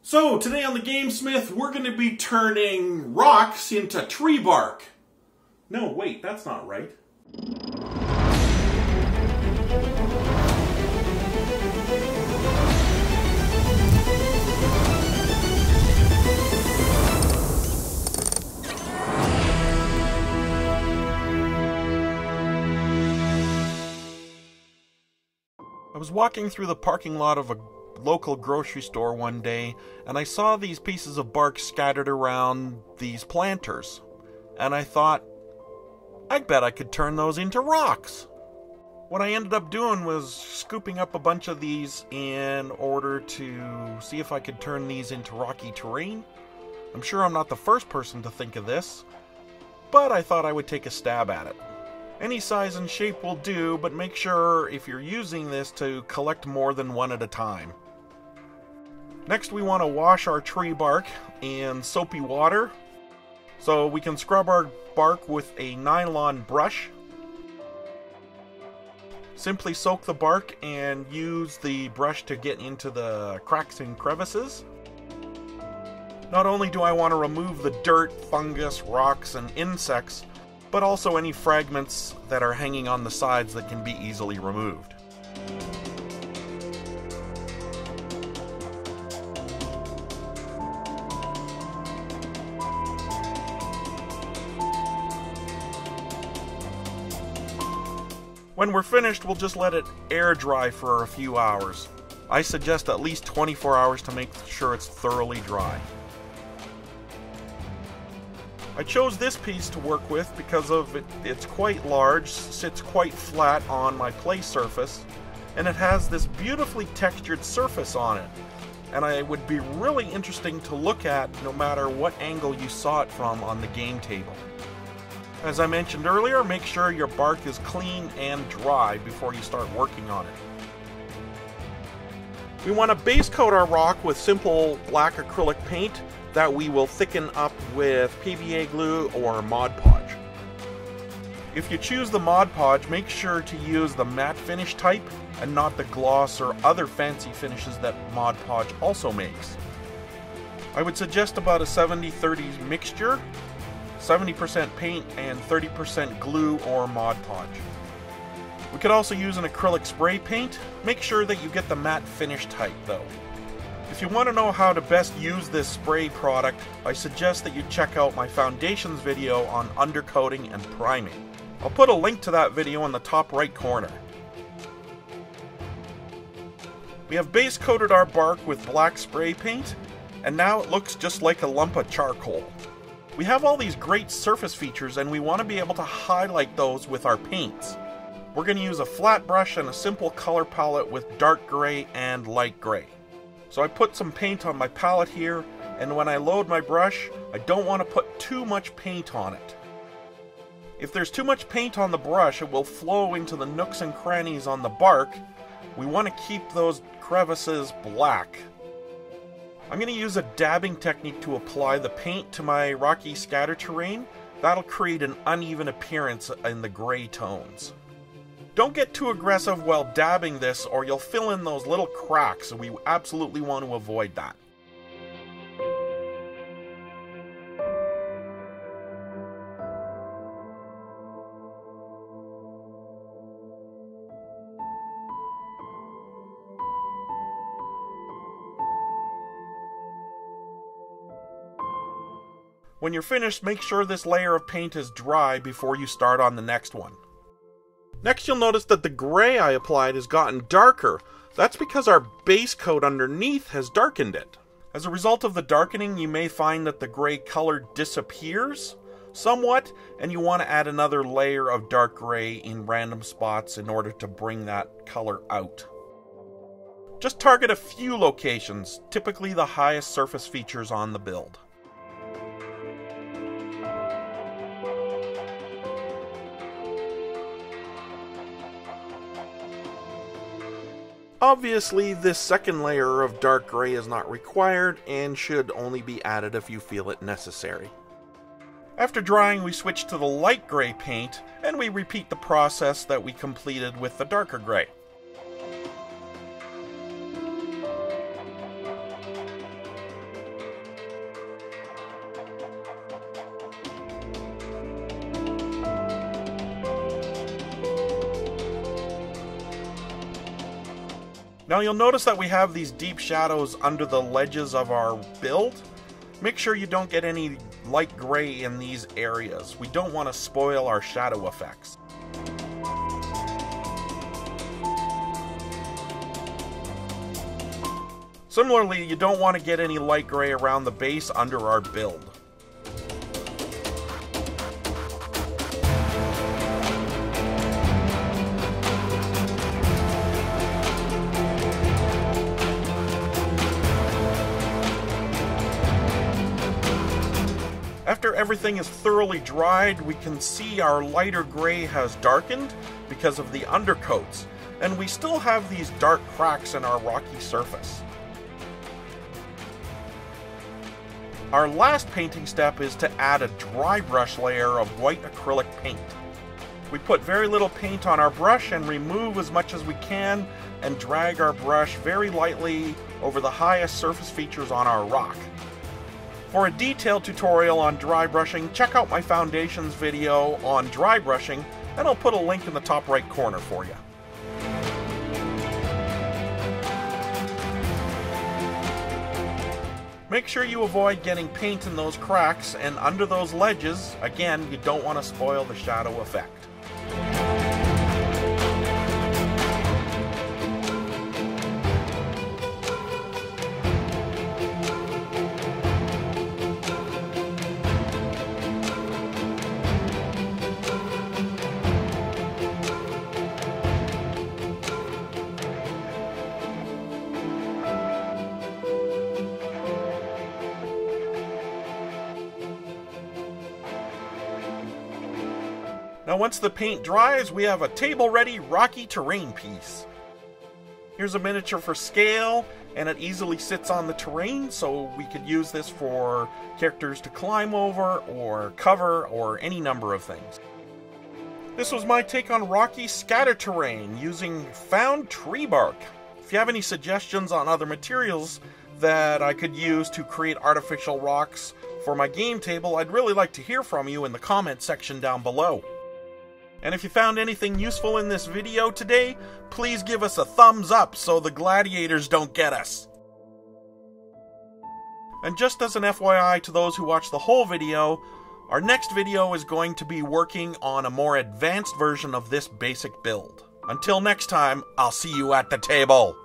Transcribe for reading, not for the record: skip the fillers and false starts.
So, today on the Gamesmith, we're going to be turning rocks into tree bark. No, wait, that's not right. I was walking through the parking lot of a local grocery store one day, and I saw these pieces of bark scattered around these planters. And I thought, I bet I could turn those into rocks. What I ended up doing was scooping up a bunch of these in order to see if I could turn these into rocky terrain. I'm sure I'm not the first person to think of this, but I thought I would take a stab at it. Any size and shape will do, but make sure if you're using this to collect more than one at a time. Next, we want to wash our tree bark in soapy water. So we can scrub our bark with a nylon brush. Simply soak the bark and use the brush to get into the cracks and crevices. Not only do I want to remove the dirt, fungus, rocks, and insects, but also any fragments that are hanging on the sides that can be easily removed. When we're finished, we'll just let it air dry for a few hours. I suggest at least 24 hours to make sure it's thoroughly dry. I chose this piece to work with because of it's quite large, sits quite flat on my play surface, and it has this beautifully textured surface on it. And it would be really interesting to look at no matter what angle you saw it from on the game table. As I mentioned earlier, make sure your bark is clean and dry before you start working on it. We want to base coat our rock with simple black acrylic paint that we will thicken up with PVA glue or Mod Podge. If you choose the Mod Podge, make sure to use the matte finish type and not the gloss or other fancy finishes that Mod Podge also makes. I would suggest about a 70-30 mixture, 70% paint and 30% glue or Mod Podge. We could also use an acrylic spray paint. Make sure that you get the matte finish type though. If you want to know how to best use this spray product, I suggest that you check out my foundations video on undercoating and priming. I'll put a link to that video in the top right corner. We have base coated our bark with black spray paint, and now it looks just like a lump of charcoal. We have all these great surface features and we want to be able to highlight those with our paints. We're going to use a flat brush and a simple color palette with dark gray and light gray. So I put some paint on my palette here, and when I load my brush, I don't want to put too much paint on it. If there's too much paint on the brush, it will flow into the nooks and crannies on the bark. We want to keep those crevices black. I'm going to use a dabbing technique to apply the paint to my rocky scatter terrain. That'll create an uneven appearance in the gray tones. Don't get too aggressive while dabbing this or you'll fill in those little cracks, and we absolutely want to avoid that. When you're finished, make sure this layer of paint is dry before you start on the next one. Next, you'll notice that the gray I applied has gotten darker. That's because our base coat underneath has darkened it. As a result of the darkening, you may find that the gray color disappears somewhat, and you want to add another layer of dark gray in random spots in order to bring that color out. Just target a few locations, typically the highest surface features on the build. Obviously, this second layer of dark gray is not required and should only be added if you feel it necessary. After drying, we switch to the light gray paint and we repeat the process that we completed with the darker gray. Now you'll notice that we have these deep shadows under the ledges of our build. Make sure you don't get any light gray in these areas. We don't want to spoil our shadow effects. Similarly, you don't want to get any light gray around the base under our build. After everything is thoroughly dried, we can see our lighter gray has darkened because of the undercoats, and we still have these dark cracks in our rocky surface. Our last painting step is to add a dry brush layer of white acrylic paint. We put very little paint on our brush and remove as much as we can and drag our brush very lightly over the highest surface features on our rock. For a detailed tutorial on dry brushing, check out my Foundations video on dry brushing, and I'll put a link in the top right corner for you. Make sure you avoid getting paint in those cracks and under those ledges. Again, you don't want to spoil the shadow effect. Now once the paint dries, we have a table-ready rocky terrain piece. Here's a miniature for scale, and it easily sits on the terrain, so we could use this for characters to climb over, or cover, or any number of things. This was my take on rocky scatter terrain using found tree bark. If you have any suggestions on other materials that I could use to create artificial rocks for my game table, I'd really like to hear from you in the comment section down below. And if you found anything useful in this video today, please give us a thumbs up so the gladiators don't get us. And just as an FYI to those who watch the whole video, our next video is going to be working on a more advanced version of this basic build. Until next time, I'll see you at the table.